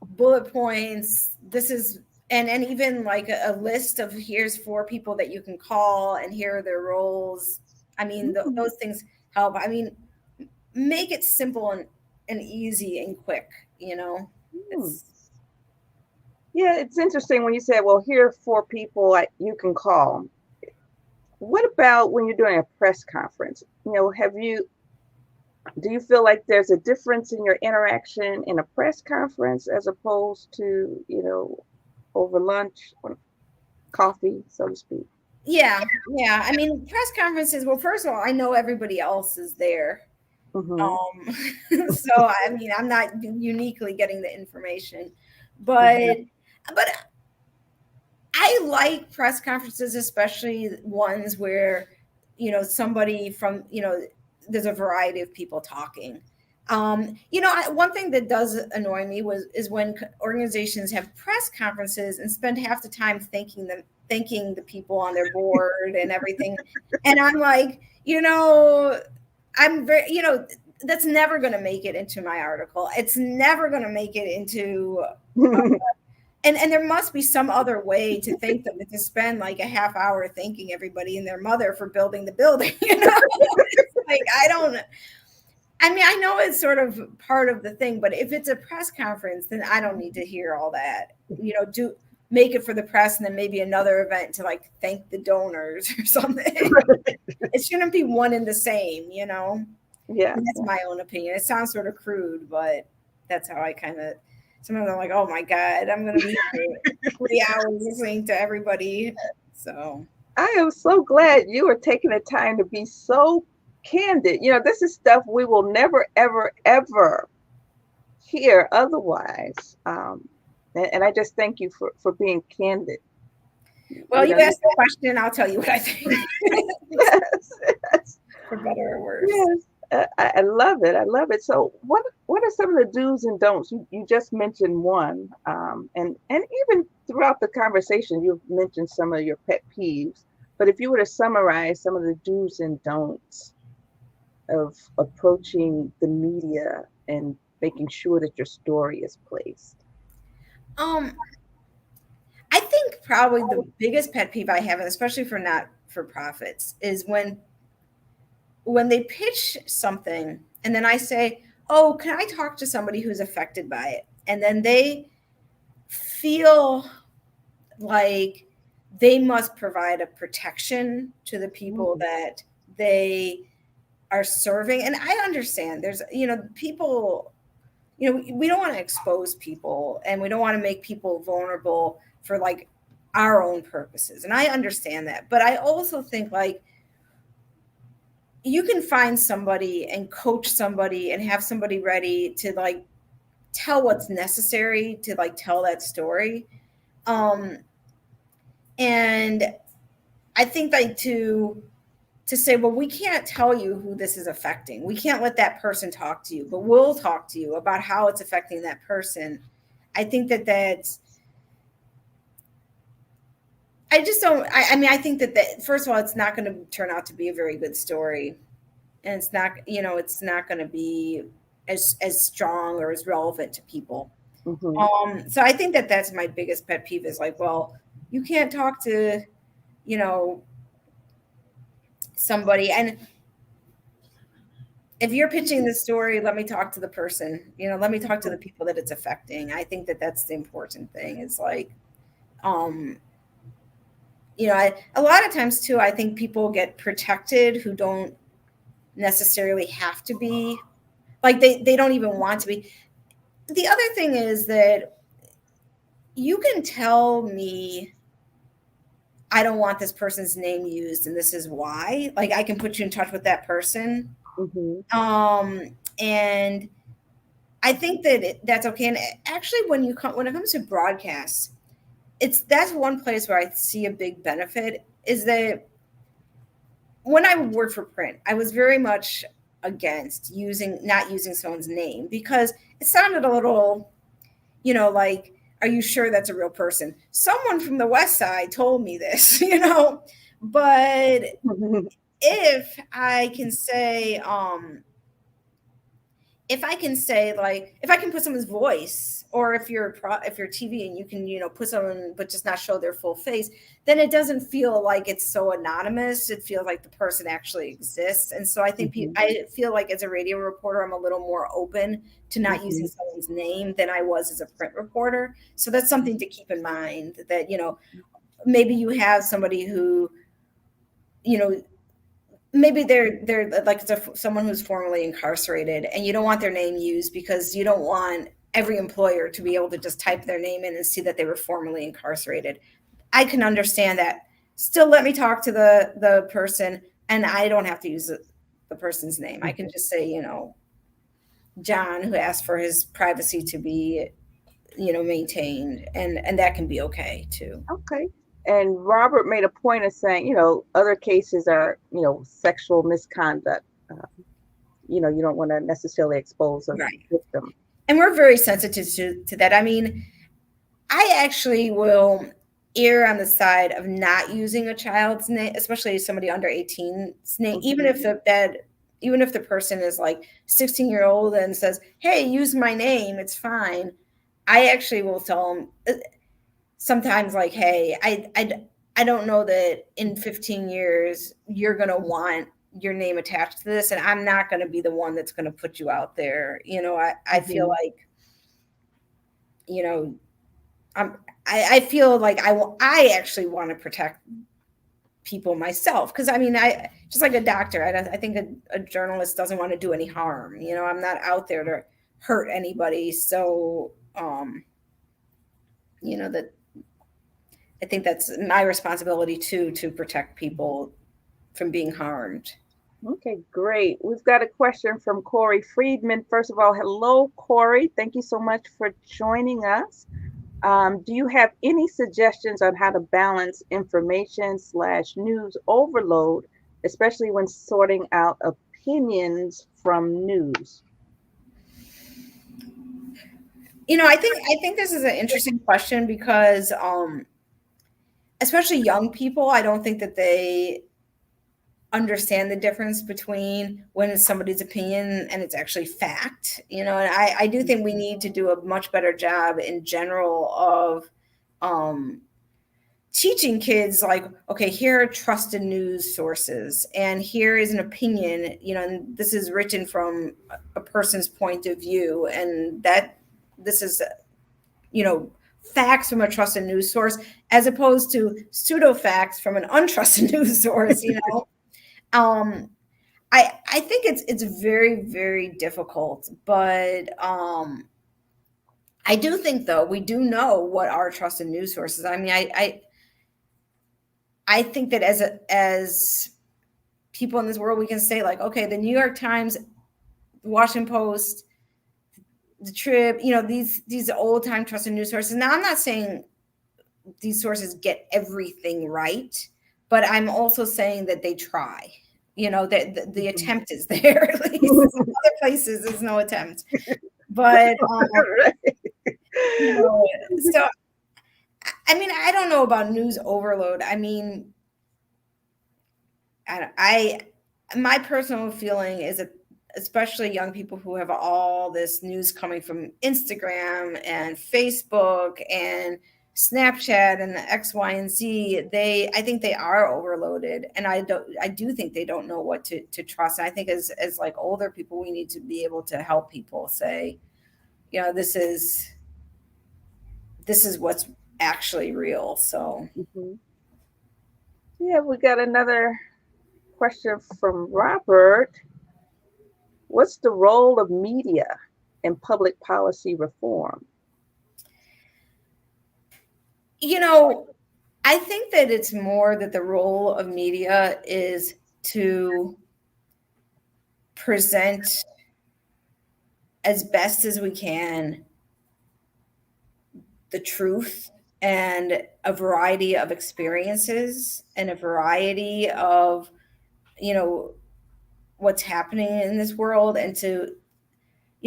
bullet points. This is, and even like a list of, here's 4 people that you can call and here are their roles. I mean, those things help. I mean, make it simple and easy and quick. Hmm. It's Yeah, it's interesting when you said, well, here are 4 people you can call. What about when you're doing a press conference? Do you feel like there's a difference in your interaction in a press conference as opposed to, over lunch or coffee, so to speak? yeah. I mean, press conferences. Well, first of all, I know everybody else is there. Mm-hmm. So I mean, I'm not uniquely getting the information, but but I like press conferences, especially ones where, somebody from, there's a variety of people talking. One thing that does annoy me is when organizations have press conferences and spend half the time thanking the people on their board and everything. And I'm like, I'm very, that's never going to make it into my article. It's never going to make it into and there must be some other way to thank them than to spend like a half hour thanking everybody and their mother for building the building. Like I know it's sort of part of the thing, but if it's a press conference, then I don't need to hear all that. Do make it for the press and then maybe another event to like thank the donors or something. It shouldn't be one and the same. Yeah. And that's my own opinion. It sounds sort of crude, but that's how I kind of. Sometimes I'm like, oh my God, I'm going to be here 3 hours listening to everybody. So I am so glad you are taking the time to be so candid. This is stuff we will never, ever, ever hear otherwise. And I just thank you for being candid. Well, you asked the question, I'll tell you what I think. Yes. For better or worse. Yes. I love it. I love it. So what are some of the do's and don'ts? You just mentioned one. And even throughout the conversation, you've mentioned some of your pet peeves. But if you were to summarize some of the do's and don'ts of approaching the media and making sure that your story is placed. I think probably the biggest pet peeve I have, and especially for not for profits, is when they pitch something and then I say, oh, can I talk to somebody who's affected by it? And then they feel like they must provide a protection to the people that they are serving. And I understand there's, people, we don't want to expose people and we don't want to make people vulnerable for like our own purposes. And I understand that. But I also think like, you can find somebody and coach somebody and have somebody ready to like tell what's necessary to like tell that story. And I think like to say, well, we can't tell you who this is affecting. We can't let that person talk to you, but we'll talk to you about how it's affecting that person. I think that's, I just don't, I think that first of all, it's not going to turn out to be a very good story. And it's not, it's not going to be as strong or as relevant to people. So I think that's my biggest pet peeve is like, well, you can't talk to, somebody. And if you're pitching the story, let me talk to the person, let me talk to the people that it's affecting. I think that's the important thing is like, a lot of times too, I think people get protected who don't necessarily have to be like, they don't even want to be. The other thing is that you can tell me I don't want this person's name used and this is why. Like I can put you in touch with that person. And I think that's okay. And actually when it comes to broadcasts, that's one place where I see a big benefit is that when I worked for print, I was very much against not using someone's name because it sounded a little, like, are you sure that's a real person? Someone from the West Side told me this, but if I can say, like, if I can put someone's voice, or if you're TV and you can, put someone, but just not show their full face, then it doesn't feel like it's so anonymous. It feels like the person actually exists. And so I think I feel like as a radio reporter, I'm a little more open to not using someone's name than I was as a print reporter. So that's something to keep in mind that, maybe you have somebody who, maybe they're like someone who's formerly incarcerated and you don't want their name used because you don't want every employer to be able to just type their name in and see that they were formerly incarcerated. I can understand that. Still let me talk to the person and I don't have to use the the person's name. I can just say, John, who asked for his privacy to be, maintained, and that can be okay too. Okay. And Robert made a point of saying, other cases are, sexual misconduct. You don't want to necessarily expose a Right. victim. And we're very sensitive to that. I mean, I actually will err on the side of not using a child's name, especially somebody under 18's name, even if the person is like 16-year-old and says, "Hey, use my name, it's fine." I actually will tell them sometimes, like, "Hey, I don't know that in 15 years you're gonna want your name attached to this, and I'm not gonna be the one that's gonna put you out there." I feel like, I feel like I actually want to protect people myself, because I mean, I just like a doctor. I think a journalist doesn't want to do any harm. I'm not out there to hurt anybody. So, that I think that's my responsibility too, to protect people from being harmed. Okay, great. We've got a question from Corey Friedman. First of all, hello, Corey. Thank you so much for joining us. Do you have any suggestions on how to balance information/news overload, especially when sorting out opinions from news? I think this is an interesting question because, especially young people, I don't think that they understand the difference between when it's somebody's opinion and it's actually fact. And I do think we need to do a much better job in general of teaching kids, like, okay, here are trusted news sources, and here is an opinion, and this is written from a person's point of view, and that this is, facts from a trusted news source, as opposed to pseudo facts from an untrusted news source. I think it's very, very difficult, but I do think, though, we do know what are trusted news sources. I mean, I think that as people in this world, we can say, like, okay, the New York Times, the Washington Post, the Trib, these old time trusted news sources. Now, I'm not saying these sources get everything right, but I'm also saying that they try. That the attempt is there. At least other places, there's no attempt. But so, I mean, I don't know about news overload. I mean, my personal feeling is that, especially young people who have all this news coming from Instagram and Facebook and Snapchat and the X, Y, and Z, I think they are overloaded, and I do think they don't know what to trust. And I think as like older people, we need to be able to help people say, this is what's actually real. So, yeah, we got another question from Robert. What's the role of media in public policy reform? I think that it's more that the role of media is to present as best as we can the truth and a variety of experiences and a variety of, what's happening in this world. And to,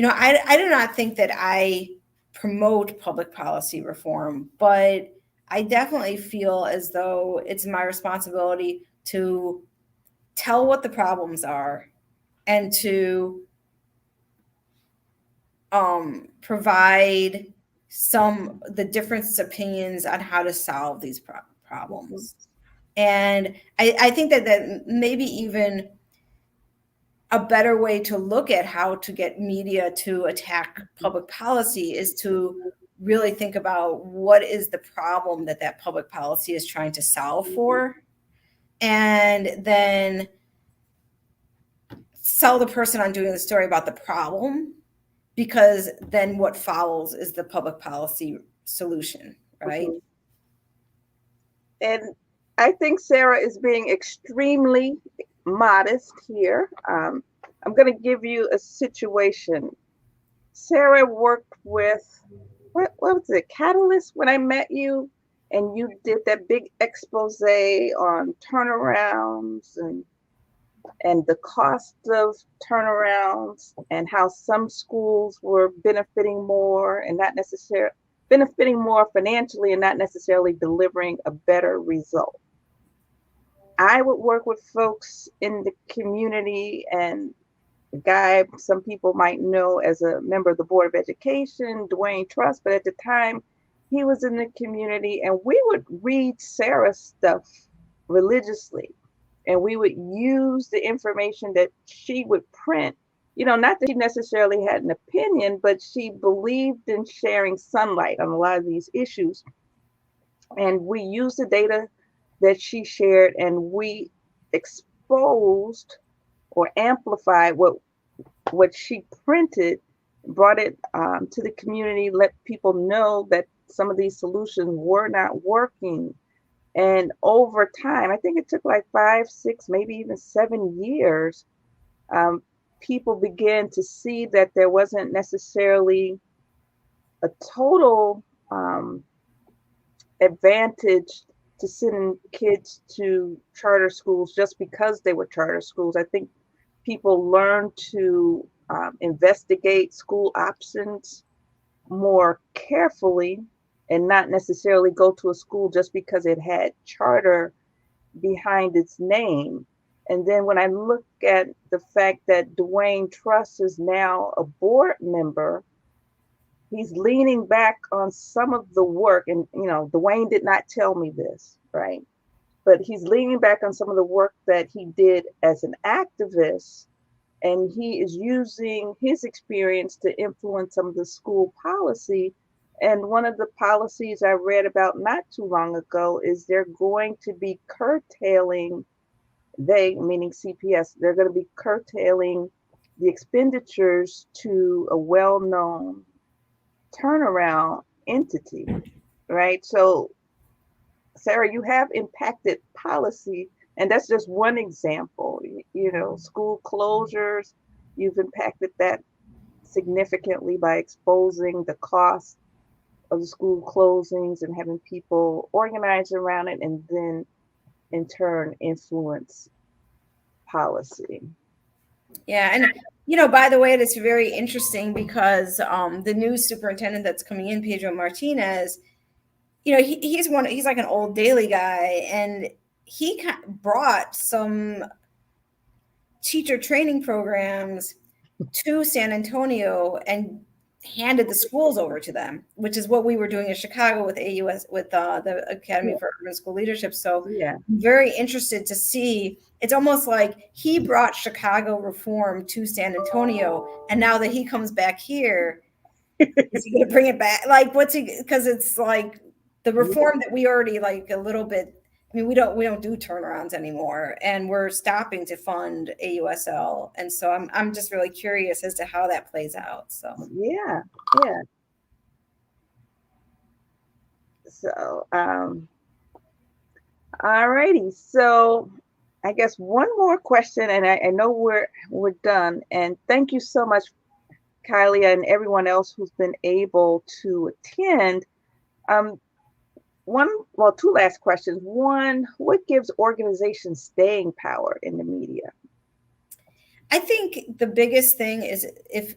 I do not think that I promote public policy reform, but I definitely feel as though it's my responsibility to tell what the problems are and to provide the different opinions on how to solve these problems. And I think that maybe even a better way to look at how to get media to attack public policy is to really think about what is the problem that public policy is trying to solve for, and then sell the person on doing the story about the problem, because then what follows is the public policy solution, right? And I think Sarah is being extremely modest here. I'm going to give you a situation. Sarah worked with, what was it, Catalyst when I met you? And you did that big expose on turnarounds and the cost of turnarounds and how some schools were benefiting more and not necessarily benefiting more financially and not necessarily delivering a better result. I would work with folks in the community, and the guy some people might know as a member of the Board of Education, Dwayne Truss, but at the time he was in the community, and we would read Sarah's stuff religiously, and we would use the information that she would print. Not that she necessarily had an opinion, but she believed in sharing sunlight on a lot of these issues. And we used the data that she shared, and we exposed or amplified what she printed, brought it to the community, let people know that some of these solutions were not working. And over time, I think it took like 5, 6, maybe even 7 years, people began to see that there wasn't necessarily a total advantage to sending kids to charter schools just because they were charter schools. I think people learned to investigate school options more carefully and not necessarily go to a school just because it had charter behind its name. And then when I look at the fact that Dwayne Truss is now a board member, he's leaning back on some of the work. And, Dwayne did not tell me this, right? But he's leaning back on some of the work that he did as an activist. And he is using his experience to influence some of the school policy. And one of the policies I read about not too long ago is they're going to be curtailing, they, meaning CPS, they're going to be curtailing the expenditures to a well-known turnaround entity, right? So, Sarah, you have impacted policy, and that's just one example. School closures, you've impacted that significantly by exposing the cost of the school closings and having people organize around it, and then in turn influence policy. Yeah, and by the way, it's very interesting because the new superintendent that's coming in, Pedro Martinez, he's like an old Daily guy, and he brought some teacher training programs to San Antonio and handed the schools over to them, which is what we were doing in Chicago with AUS, with the Academy for Urban School Leadership. So yeah, I'm very interested to see. It's almost like he brought Chicago reform to San Antonio, and now that he comes back here, is he going to bring it back? Like, what's he? Because it's like the reform that we already like a little bit. I mean, we don't do turnarounds anymore, and we're stopping to fund AUSL, and so I'm just really curious as to how that plays out. So yeah. So, all righty. So, I guess one more question, and I know we're done. And thank you so much, Kylie, and everyone else who's been able to attend. Two last questions. One, what gives organizations staying power in the media? I think the biggest thing is if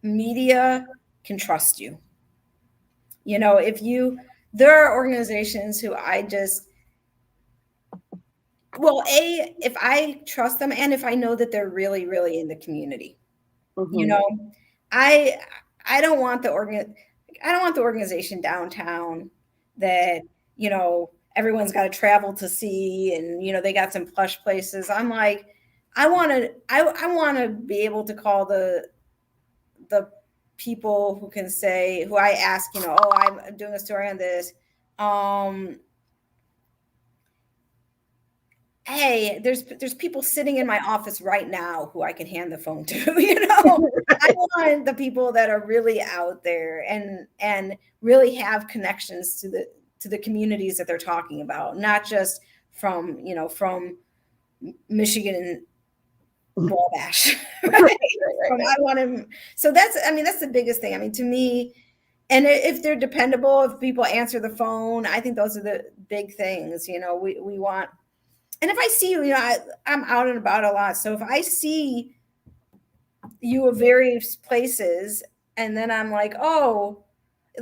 media can trust you. There are organizations who if I trust them and if I know that they're really, really in the community, Mm-hmm. I don't want the organization downtown that, everyone's got to travel to see, and, they got some plush places. I'm like, I want to be able to call the people who can say, who I ask, oh, I'm doing a story on this. Hey, there's people sitting in my office right now who I can hand the phone to. I want the people that are really out there and really have connections to the communities that they're talking about, not just from Michigan Wabash. Right. I want him. So that's the biggest thing. I mean, to me, and if they're dependable, if people answer the phone, I think those are the big things. We want. And if I see you, I'm out and about a lot. So if I see you at various places, and then I'm like, oh,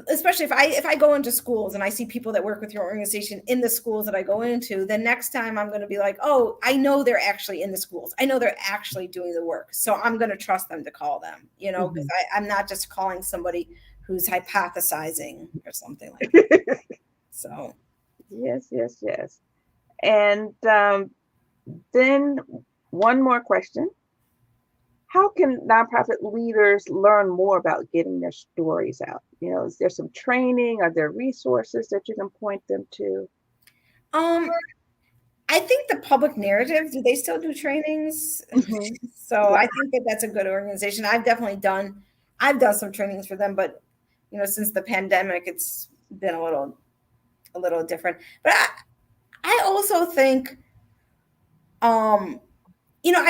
especially if I go into schools and I see people that work with your organization in the schools that I go into, then next time I'm going to be like, oh, I know they're actually in the schools. I know they're actually doing the work. So I'm going to trust them to call them, because I'm not just calling somebody who's hypothesizing or something like that. So. Yes. And then one more question. How can nonprofit leaders learn more about getting their stories out? Is there some training? Are there resources that you can point them to? I think the public narrative, do they still do trainings? Mm-hmm. So yeah. I think that's a good organization. I've done some trainings for them, but since the pandemic, it's been a little different. But I also think, I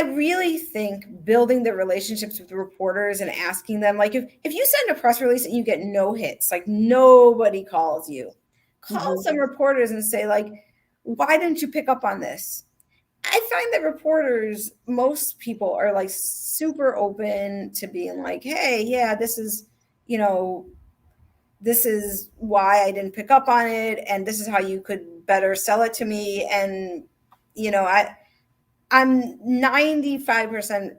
really think building the relationships with the reporters and asking them, like, if you send a press release and you get no hits, like nobody calls you, call some reporters and say, like, why didn't you pick up on this? I find that reporters, most people are like super open to being like, hey, yeah, this is why I didn't pick up on it. And this is how you could better sell it to me. And, I'm 95%,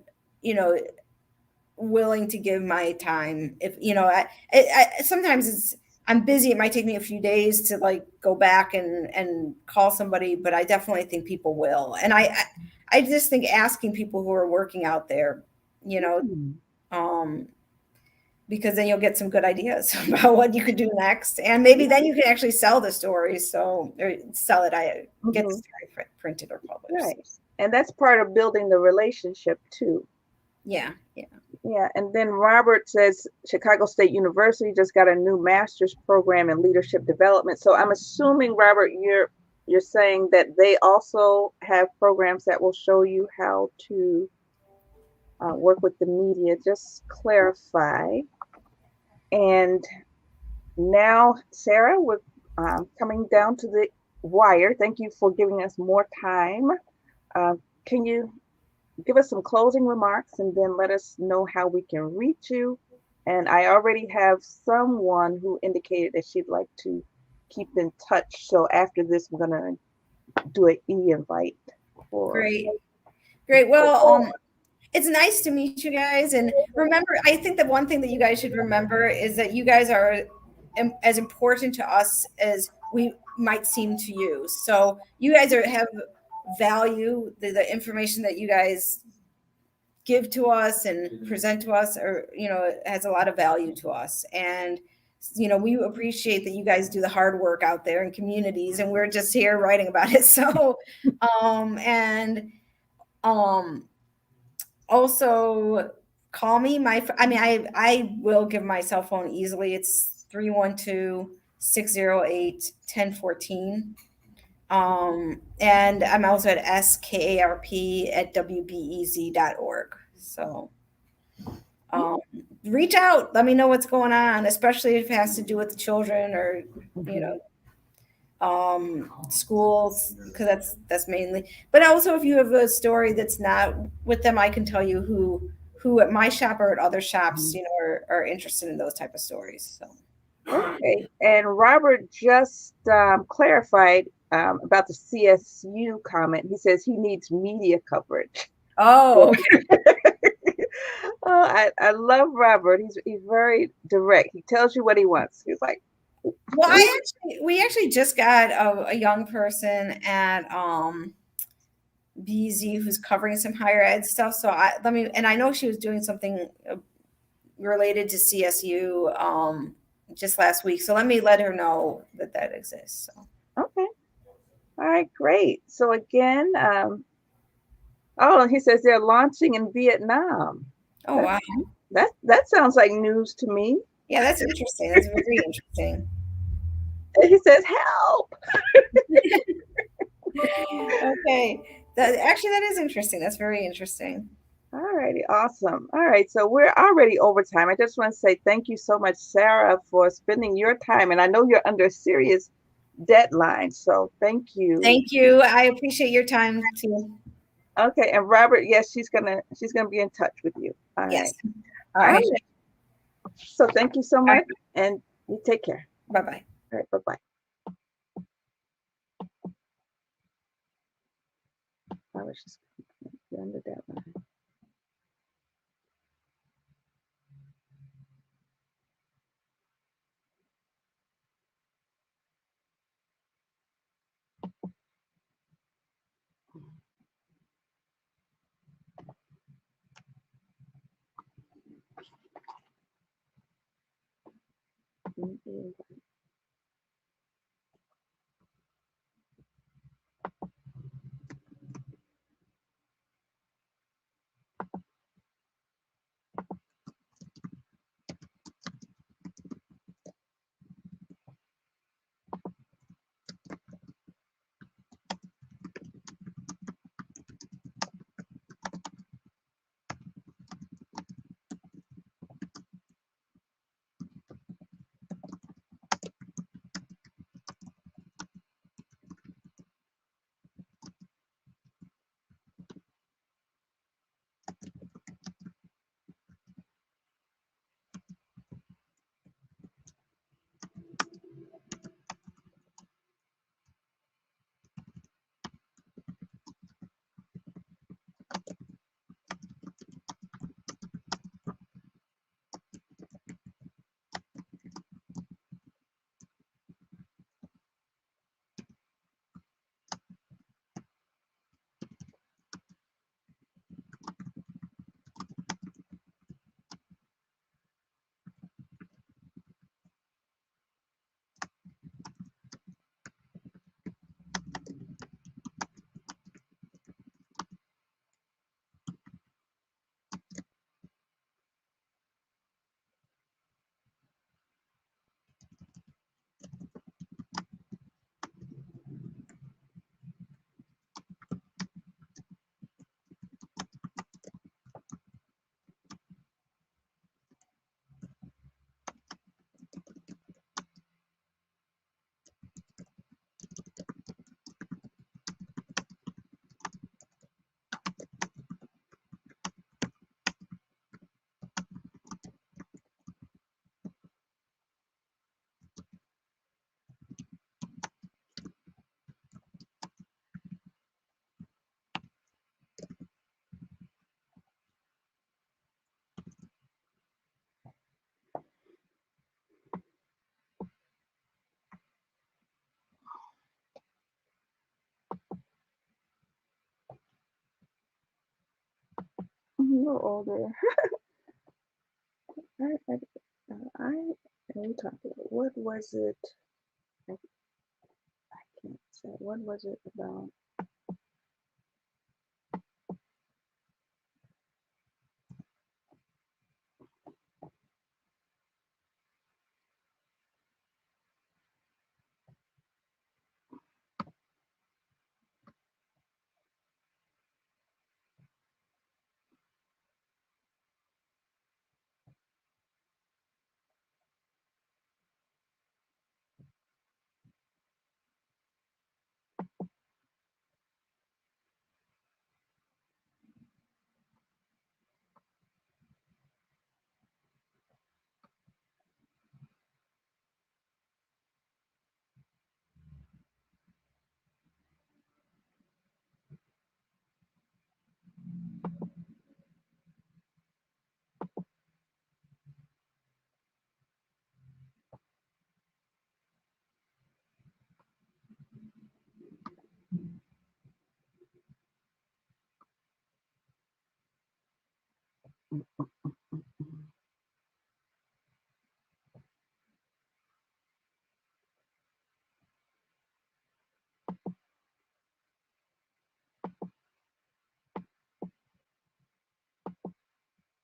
willing to give my time. If, I sometimes I'm busy. It might take me a few days to like go back and call somebody, but I definitely think people will. And I just think asking people who are working out there, because then you'll get some good ideas about what you could do next. And maybe then you can actually sell the story. Or sell it. Get the story printed or published. Right. And that's part of building the relationship too. Yeah. And then Robert says Chicago State University just got a new master's program in leadership development. So I'm assuming, Robert, you're saying that they also have programs that will show you how to work with the media. Just clarify. And now, Sarah, we're coming down to the wire. Thank you for giving us more time. Can you give us some closing remarks and then let us know how we can reach you? And I already have someone who indicated that she'd like to keep in touch. So after this, we're going to do an e-invite. Great. Well, it's nice to meet you guys. And remember, I think that one thing that you guys should remember is that you guys are as important to us as we might seem to you. So you guys have value. The information that you guys give to us and present to us, or has a lot of value to us. And we appreciate that you guys do the hard work out there in communities, and we're just here writing about it. So also call me. I will give my cell phone easily. It's 312-608-1014. And I'm also at skarp@wbez.org. So reach out, let me know what's going on, especially if it has to do with the children or schools, because that's mainly. But also, if you have a story that's not with them, I can tell you who at my shop or at other shops are interested in those type of stories. So okay. And Robert just clarified about the CSU comment. He says he needs media coverage. Oh, oh, I love Robert. He's very direct. He tells you what he wants. He's like, well, we actually just got a young person at BZ who's covering some higher ed stuff. So I know she was doing something related to CSU just last week. So let me let her know that exists. So. Okay. All right, great. So again, he says they're launching in Vietnam. Oh, wow. That sounds like news to me. Yeah, that's interesting. That's very interesting. And he says, help. Okay. That is interesting. That's very interesting. All righty, awesome. All right, so we're already over time. I just want to say thank you so much, Sarah, for spending your time. And I know you're under a serious deadline, so thank you. Thank you. I appreciate your time too. Okay, and Robert, yes, she's gonna be in touch with you. All Yes. right. All All right. right. So thank you so All right. much, and you take care. Bye bye. All right, bye-bye. I was just under deadline. You're older. We talked about what was it? I can't say. What was it about?